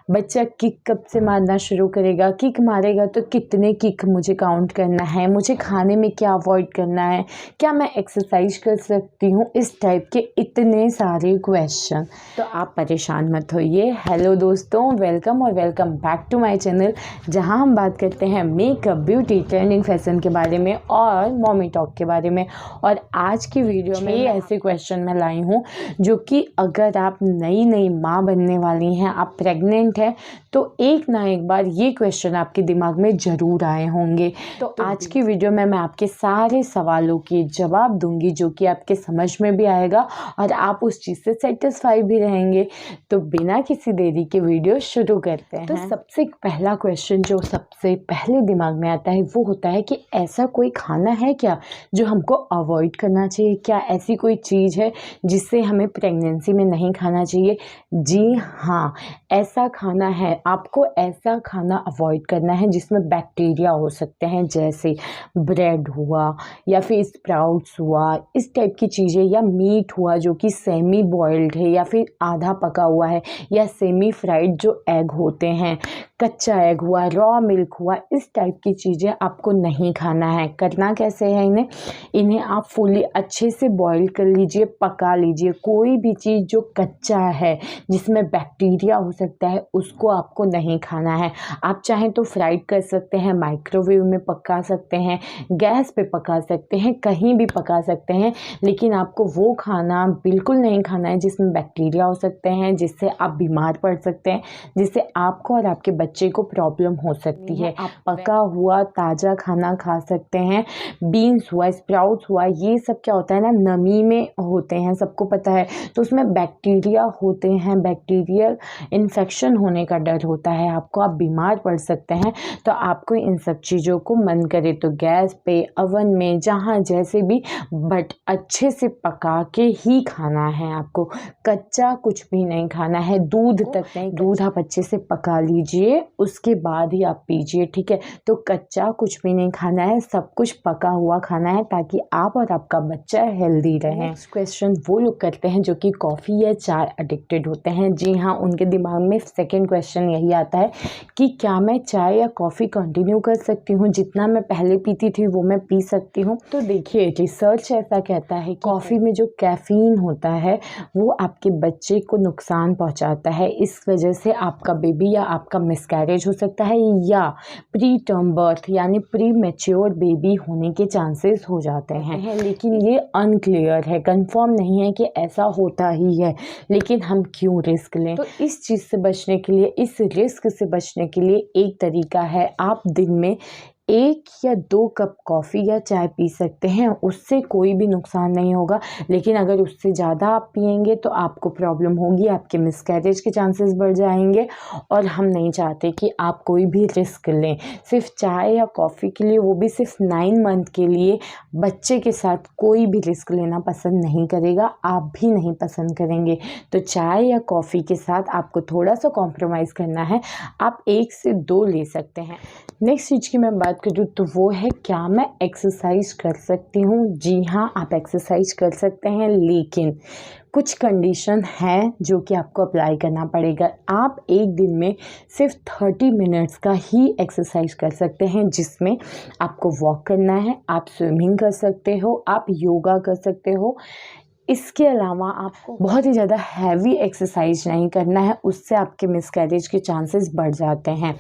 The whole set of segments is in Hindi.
बच्चा किक कब से मारना शुरू करेगा, किक मारेगा तो कितने किक मुझे काउंट करना है, मुझे खाने में क्या अवॉइड करना है, क्या मैं एक्सरसाइज कर सकती हूँ, इस टाइप के इतने सारे क्वेश्चन। तो आप परेशान मत होइए। हेलो दोस्तों, वेलकम और welcome back to my channel, जहाँ हम बात करते हैं मेकअप, ब्यूटी, ट्रेंडिंग फैशन के बारे में और मॉमी टॉक के बारे में। और आज की वीडियो में ऐसे क्वेश्चन मैं लाई हूँ जो कि अगर आप नई माँ बनने वाली हैं, आप प्रेग्नेंट हैं, तो एक ना एक बार ये क्वेश्चन आपके दिमाग में ज़रूर आए होंगे। तो आज की वीडियो में मैं आपके सारे सवालों के जवाब दूंगी, जो कि आपके समझ में भी आएगा और आप उस चीज़ से सेटिस्फाई भी रहेंगे। तो बिना किसी देरी के वीडियो शुरू करते हैं। तो सबसे पहला क्वेश्चन जो सबसे पहले दिमाग में आता है वो होता है कि ऐसा कोई खाना है क्या जो हमको अवॉइड करना चाहिए? क्या ऐसी कोई चीज़ है जिससे हमें प्रेगनेंसी में नहीं खाना चाहिए? जी हाँ, ऐसा खाना है। आपको ऐसा खाना अवॉइड करना है जिसमें बैक्टीरिया हो सकते हैं, जैसे ब्रेड हुआ या फिर स्प्राउट्स हुआ, इस टाइप की चीज़ें, या मीट हुआ जो कि सेमी बॉइल्ड है या फिर आधा पका हुआ है, या सेमी फ्राइड जो एग होते हैं, कच्चा एग हुआ, रॉ मिल्क हुआ, इस टाइप की चीज़ें आपको नहीं खाना है। करना कैसे है इन्हें आप फुली अच्छे से बॉईल कर लीजिए, पका लीजिए। कोई भी चीज़ जो कच्चा है जिसमें बैक्टीरिया हो सकता है उसको आपको नहीं खाना है। आप चाहें तो फ्राइड कर सकते हैं, माइक्रोवेव में पका सकते हैं, गैस पे पका सकते हैं, कहीं भी पका सकते हैं, लेकिन आपको वो खाना बिल्कुल नहीं खाना है जिसमें बैक्टीरिया हो सकते हैं, जिससे आप बीमार पड़ सकते हैं, जिससे आपको और आपके बच्चे को प्रॉब्लम हो सकती है। आप पका हुआ ताज़ा खाना खा सकते हैं। बीन्स हुआ, स्प्राउट्स हुआ, ये सब क्या होता है ना, नमी में होते हैं, सबको पता है, तो उसमें बैक्टीरिया होते हैं, बैक्टीरियल इन्फेक्शन होने का डर होता है, आपको, आप बीमार पड़ सकते हैं। तो आपको इन सब चीज़ों को मन करे तो गैस पे, ओवन में, जहाँ जैसे भी, बट अच्छे से पका के ही खाना है आपको। कच्चा कुछ भी नहीं खाना है, दूध तक नहीं। दूध आप अच्छे से पका लीजिए, उसके बाद ही आप पीजिए, ठीक है। तो कच्चा कुछ भी नहीं खाना है, सब कुछ पका हुआ खाना है, ताकि आप और आपका बच्चा हेल्दी रहे। नेक्स्ट क्वेश्चन वो लोग करते हैं जो कि कॉफ़ी या चाय एडिक्टेड होते हैं। जी हाँ, उनके दिमाग में सेकंड क्वेश्चन यही आता है कि क्या मैं चाय या कॉफ़ी कंटिन्यू कर सकती हूँ, जितना मैं पहले पीती थी वो मैं पी सकती हूँ? तो देखिए, रिसर्च ऐसा कहता है कॉफ़ी में जो कैफ़ीन होता है वो आपके बच्चे को नुकसान पहुँचाता है। इस वजह से आपका बेबी या आपका मिसकैरेज हो सकता है, या प्री टर्म बर्थ यानी प्री मैच्योर बेबी होने के चांसेस हो जाते हैं। लेकिन ये अनक्लियर है, कंफर्म नहीं है कि ऐसा होता ही है, लेकिन हम क्यों रिस्क लें? तो इस चीज़ से बचने के लिए, इस रिस्क से बचने के लिए एक तरीका है, आप दिन में 1 या 2 कप कॉफ़ी या चाय पी सकते हैं, उससे कोई भी नुकसान नहीं होगा। लेकिन अगर उससे ज़्यादा आप पिएंगे तो आपको प्रॉब्लम होगी, आपके मिसकैरेज के चांसेस बढ़ जाएंगे, और हम नहीं चाहते कि आप कोई भी रिस्क लें। सिर्फ चाय या कॉफ़ी के लिए, वो भी सिर्फ 9 मंथ के लिए, बच्चे के साथ कोई भी रिस्क लेना पसंद नहीं करेगा, आप भी नहीं पसंद करेंगे। तो चाय या कॉफ़ी के साथ आपको थोड़ा सा कॉम्प्रोमाइज़ करना है, आप 1 से 2 ले सकते हैं। नेक्स्ट चीज़ की मैं बात करूँ तो वो है, क्या मैं एक्सरसाइज कर सकती हूँ? जी हाँ, आप एक्सरसाइज कर सकते हैं, लेकिन कुछ कंडीशन है जो कि आपको अप्लाई करना पड़ेगा। आप एक दिन में सिर्फ 30 मिनट्स का ही एक्सरसाइज कर सकते हैं, जिसमें आपको वॉक करना है, आप स्विमिंग कर सकते हो, आप योगा कर सकते हो। इसके अलावा आपको बहुत ही ज़्यादा हैवी एक्सरसाइज नहीं करना है, उससे आपके मिसकैरेज के चांसेस बढ़ जाते हैं।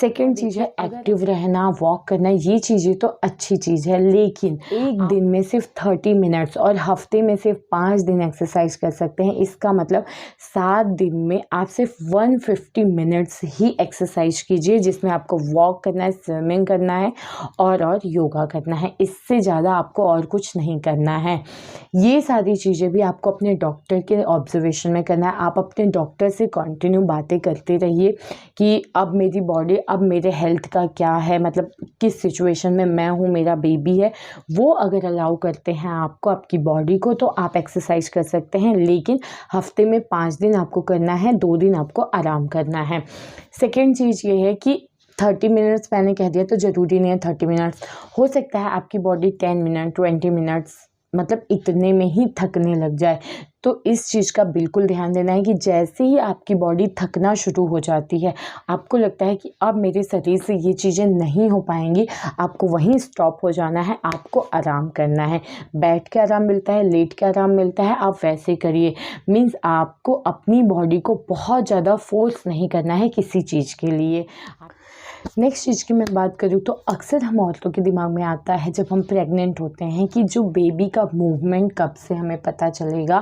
सेकेंड चीज़ है एक्टिव रहना, वॉक करना, ये चीज़ें तो अच्छी चीज़ है, लेकिन एक दिन में सिर्फ 30 मिनट्स और हफ्ते में सिर्फ 5 दिन एक्सरसाइज कर सकते हैं। इसका मतलब 7 दिन में आप सिर्फ 150 मिनट्स ही एक्सरसाइज कीजिए, जिसमें आपको वॉक करना है, स्विमिंग करना है और योगा करना है। इससे ज़्यादा आपको और कुछ नहीं करना है। ये सारी चीज़ें भी आपको अपने डॉक्टर के ऑब्जर्वेशन में करना है। आप अपने डॉक्टर से कंटिन्यू बातें करते रहिए कि अब मेरी बॉडी, अब मेरे हेल्थ का क्या है, मतलब किस सिचुएशन में मैं हूँ, मेरा बेबी है, वो अगर अलाउ करते हैं आपको, आपकी बॉडी को, तो आप एक्सरसाइज कर सकते हैं। लेकिन हफ्ते में 5 दिन आपको करना है, 2 दिन आपको आराम करना है। सेकेंड चीज़ ये है कि 30 मिनट्स मैंने कह दिया, तो ज़रूरी नहीं है 30 मिनट्स, हो सकता है आपकी बॉडी 10 मिनट 20 मिनट्स मतलब इतने में ही थकने लग जाए। तो इस चीज़ का बिल्कुल ध्यान देना है कि जैसे ही आपकी बॉडी थकना शुरू हो जाती है, आपको लगता है कि अब मेरे शरीर से ये चीज़ें नहीं हो पाएंगी, आपको वहीं स्टॉप हो जाना है, आपको आराम करना है। बैठ के आराम मिलता है, लेट के आराम मिलता है, आप वैसे करिए। मीन्स आपको अपनी बॉडी को बहुत ज़्यादा फोर्स नहीं करना है किसी चीज़ के लिए। नेक्स्ट चीज़ की मैं बात करूँ तो अक्सर हम औरतों के दिमाग में आता है जब हम प्रेग्नेंट होते हैं कि जो बेबी का मूवमेंट कब से हमें पता चलेगा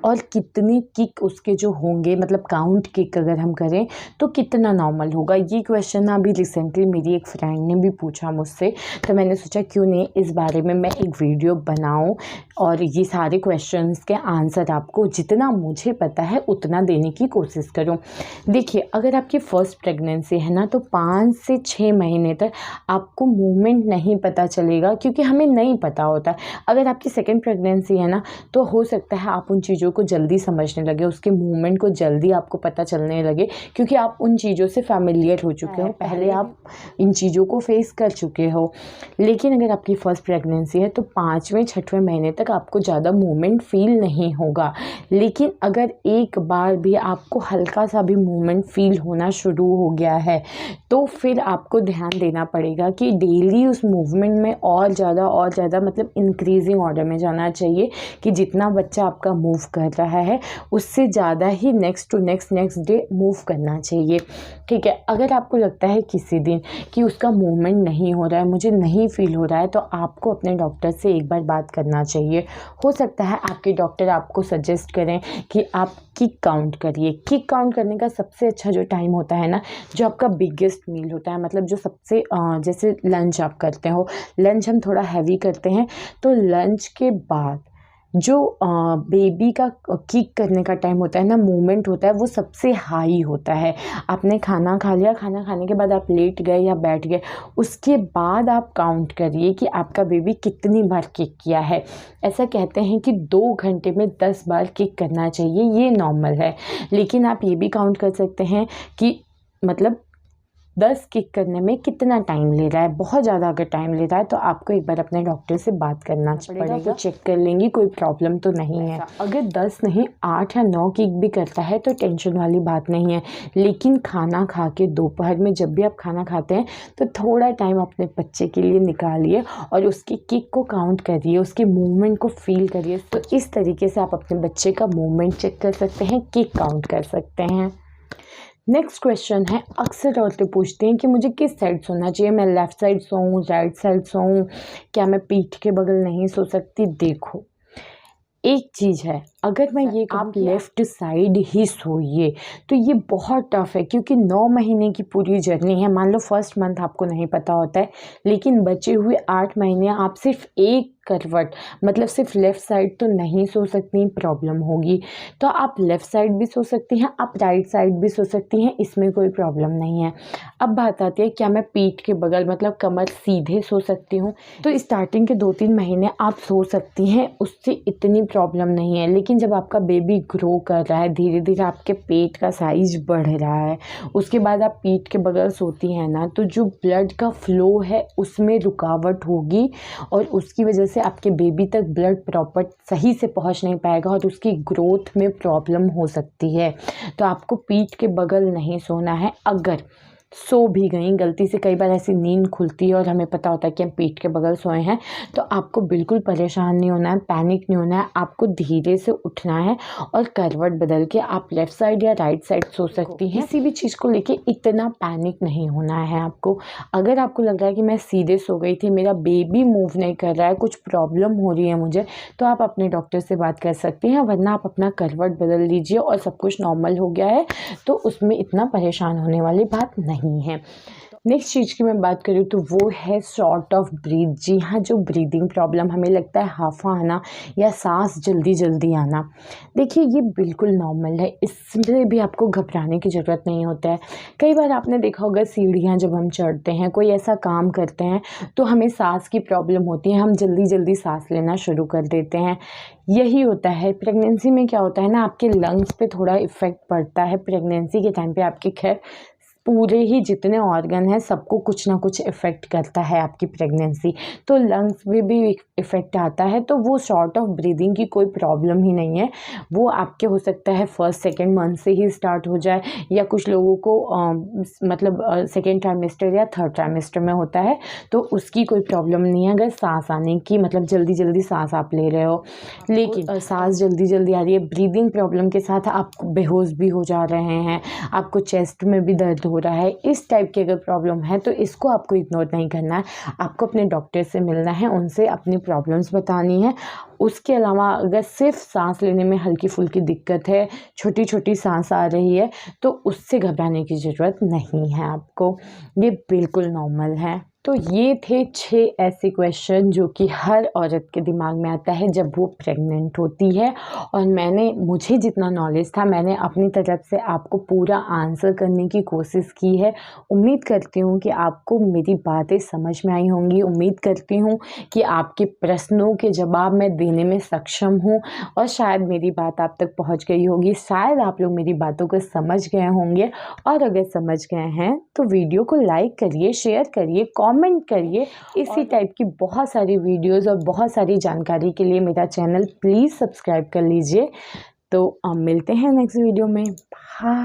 और कितनी किक उसके जो होंगे, मतलब काउंट किक अगर हम करें तो कितना नॉर्मल होगा। ये क्वेश्चन अभी रिसेंटली मेरी एक फ्रेंड ने भी पूछा मुझसे, तो मैंने सोचा क्यों नहीं इस बारे में मैं एक वीडियो बनाऊँ और ये सारे क्वेश्चंस के आंसर आपको जितना मुझे पता है उतना देने की कोशिश करूँ। देखिए, अगर आपकी फ़र्स्ट प्रेगनेंसी है ना, तो 5 से 6 महीने तक आपको मूवमेंट नहीं पता चलेगा, क्योंकि हमें नहीं पता होता। अगर आपकी सेकंड प्रेगनेंसी है ना, तो हो सकता है आप उन चीज़ों को जल्दी समझने लगे, उसके मूवमेंट को जल्दी आपको पता चलने लगे, क्योंकि आप उन चीज़ों से फैमिलियर हो चुके हो, पहले आप इन चीज़ों को फेस कर चुके हो। लेकिन अगर आपकी फ़र्स्ट प्रेगनेंसी है तो 5वें 6वें महीने तक आपको ज़्यादा मूवमेंट फील नहीं होगा। लेकिन अगर एक बार भी आपको हल्का सा भी मूवमेंट फील होना शुरू हो गया है, तो फिर आपको ध्यान देना पड़ेगा कि डेली उस मूवमेंट में और ज़्यादा मतलब इंक्रीजिंग ऑर्डर में जाना चाहिए, कि जितना बच्चा आपका मूव कर रहा है उससे ज़्यादा ही नेक्स्ट डे मूव करना चाहिए। ठीक है, अगर आपको लगता है किसी दिन कि उसका मूवमेंट नहीं हो रहा है, मुझे नहीं फील हो रहा है, तो आपको अपने डॉक्टर से एक बार बात करना चाहिए। हो सकता है आपके डॉक्टर आपको सजेस्ट करें कि आप किक काउंट करिए। किक काउंट करने का सबसे अच्छा जो टाइम होता है ना, जो आपका बिगेस्ट मील होता है, मतलब जो सबसे जैसे लंच आप करते हो, लंच हम थोड़ा हैवी करते हैं, तो लंच के बाद जो बेबी का किक करने का टाइम होता है ना, मूवमेंट होता है, वो सबसे हाई होता है। आपने खाना खा लिया, खाना खाने के बाद आप लेट गए या बैठ गए, उसके बाद आप काउंट करिए कि आपका बेबी कितनी बार किक किया है। ऐसा कहते हैं कि 2 घंटे में 10 बार किक करना चाहिए, ये नॉर्मल है। लेकिन आप ये भी काउंट कर सकते हैं कि मतलब 10 किक करने में कितना टाइम ले रहा है। बहुत ज़्यादा अगर टाइम ले रहा है तो आपको एक बार अपने डॉक्टर से बात करना पड़ेगा, वो चेक कर लेंगी, कोई प्रॉब्लम तो नहीं है। अगर 10 नहीं 8 या 9 किक भी करता है तो टेंशन वाली बात नहीं है। लेकिन खाना खा के दोपहर में जब भी आप खाना खाते हैं तो थोड़ा टाइम अपने बच्चे के लिए निकालिए और उसकी किक को काउंट करिए, उसके मूवमेंट को फील करिए। तो इस तरीके से आप अपने बच्चे का मूवमेंट चेक कर सकते हैं, किक काउंट कर सकते हैं। नेक्स्ट क्वेश्चन है, अक्सर औरतें पूछती हैं कि मुझे किस साइड सोना चाहिए, मैं लेफ़्ट साइड सोऊं, राइट साइड सोऊं, क्या मैं पीठ के बगल नहीं सो सकती। देखो, एक चीज़ है, अगर मैं ये आप लेफ़्ट साइड ही सोइए तो ये बहुत टफ़ है, क्योंकि 9 महीने की पूरी जर्नी है। मान लो फर्स्ट मंथ आपको नहीं पता होता है, लेकिन बचे हुए 8 महीने आप सिर्फ एक करवट, मतलब सिर्फ लेफ़्ट साइड तो नहीं सो सकती, प्रॉब्लम होगी। तो आप लेफ़्ट साइड भी सो सकती हैं, आप राइट साइड भी सो सकती हैं, इसमें कोई प्रॉब्लम नहीं है। अब बात आती है क्या मैं पीठ के बगल मतलब कमर सीधे सो सकती हूँ। तो स्टार्टिंग के 2-3 महीने आप सो सकती हैं, उससे इतनी प्रॉब्लम नहीं है। लेकिन जब आपका बेबी ग्रो कर रहा है, धीरे धीरे आपके पेट का साइज बढ़ रहा है, उसके बाद आप पीठ के बगल सोती हैं ना, तो जो ब्लड का फ्लो है उसमें रुकावट होगी और उसकी वजह से आपके बेबी तक ब्लड प्रॉपर सही से पहुंच नहीं पाएगा और उसकी ग्रोथ में प्रॉब्लम हो सकती है। तो आपको पीठ के बगल नहीं सोना है। अगर सो भी गई गलती से, कई बार ऐसी नींद खुलती है और हमें पता होता है कि हम पीठ के बगल सोए हैं, तो आपको बिल्कुल परेशान नहीं होना है, पैनिक नहीं होना है। आपको धीरे से उठना है और करवट बदल के आप लेफ़्ट साइड या राइट साइड सो सकती हैं। किसी भी चीज़ को लेके इतना पैनिक नहीं होना है आपको। अगर आपको लग रहा है कि मैं सीधे सो गई थी, मेरा बेबी मूव नहीं कर रहा है, कुछ प्रॉब्लम हो रही है मुझे, तो आप अपने डॉक्टर से बात कर सकती हैं, वरना आप अपना करवट बदल लीजिए और सब कुछ नॉर्मल हो गया है तो उसमें इतना परेशान होने वाली बात नहीं है। नेक्स्ट चीज़ की मैं बात करूँ तो वो है शॉर्ट ऑफ ब्रीथ। जी हाँ, जो ब्रीदिंग प्रॉब्लम हमें लगता है हाफा आना या सांस जल्दी जल्दी आना, देखिए ये बिल्कुल नॉर्मल है, इसमें भी आपको घबराने की ज़रूरत नहीं होता है। कई बार आपने देखा होगा सीढ़ियाँ जब हम चढ़ते हैं, कोई ऐसा काम करते हैं तो हमें सांस की प्रॉब्लम होती है, हम जल्दी जल्दी सांस लेना शुरू कर देते हैं। यही होता है प्रेगनेंसी में। क्या होता है ना, आपके लंग्स पे थोड़ा इफ़ेक्ट पड़ता है प्रेगनेंसी के टाइम पे। आपके खैर पूरे ही जितने ऑर्गन हैं सबको कुछ ना कुछ इफ़ेक्ट करता है आपकी प्रेगनेंसी। तो लंग्स में भी इफ़ेक्ट आता है, तो वो शॉर्ट ऑफ ब्रीदिंग की कोई प्रॉब्लम ही नहीं है। वो आपके हो सकता है फर्स्ट सेकेंड मंथ से ही स्टार्ट हो जाए, या कुछ लोगों को मतलब सेकेंड ट्राइमेस्टर या थर्ड ट्राइमेस्टर में होता है, तो उसकी कोई प्रॉब्लम नहीं है। अगर सांस आने की मतलब जल्दी जल्दी सांस आप ले रहे हो, लेकिन सांस जल्दी जल्दी आ रही है, ब्रीदिंग प्रॉब्लम के साथ आप बेहोश भी हो जा रहे हैं, आपको चेस्ट में भी दर्द हो रहा है, इस टाइप की अगर प्रॉब्लम है तो इसको आपको इग्नोर नहीं करना है। आपको अपने डॉक्टर से मिलना है, उनसे अपनी प्रॉब्लम्स बतानी है। उसके अलावा अगर सिर्फ सांस लेने में हल्की फुल्की दिक्कत है, छोटी छोटी सांस आ रही है, तो उससे घबराने की ज़रूरत नहीं है आपको, ये बिल्कुल नॉर्मल है। तो ये थे 6 ऐसे क्वेश्चन जो कि हर औरत के दिमाग में आता है जब वो प्रेग्नेंट होती है, और मुझे जितना नॉलेज था मैंने अपनी तरफ से आपको पूरा आंसर करने की कोशिश की है। उम्मीद करती हूँ कि आपको मेरी बातें समझ में आई होंगी। उम्मीद करती हूँ कि आपके प्रश्नों के जवाब मैं देने में सक्षम हूँ, और शायद मेरी बात आप तक पहुँच गई होगी। शायद आप लोग मेरी बातों को समझ गए होंगे, और अगर समझ गए हैं तो वीडियो को लाइक करिए, शेयर करिए, कमेंट करिए। इसी टाइप की बहुत सारी वीडियोस और बहुत सारी जानकारी के लिए मेरा चैनल प्लीज़ सब्सक्राइब कर लीजिए। तो मिलते हैं नेक्स्ट वीडियो में। बाय।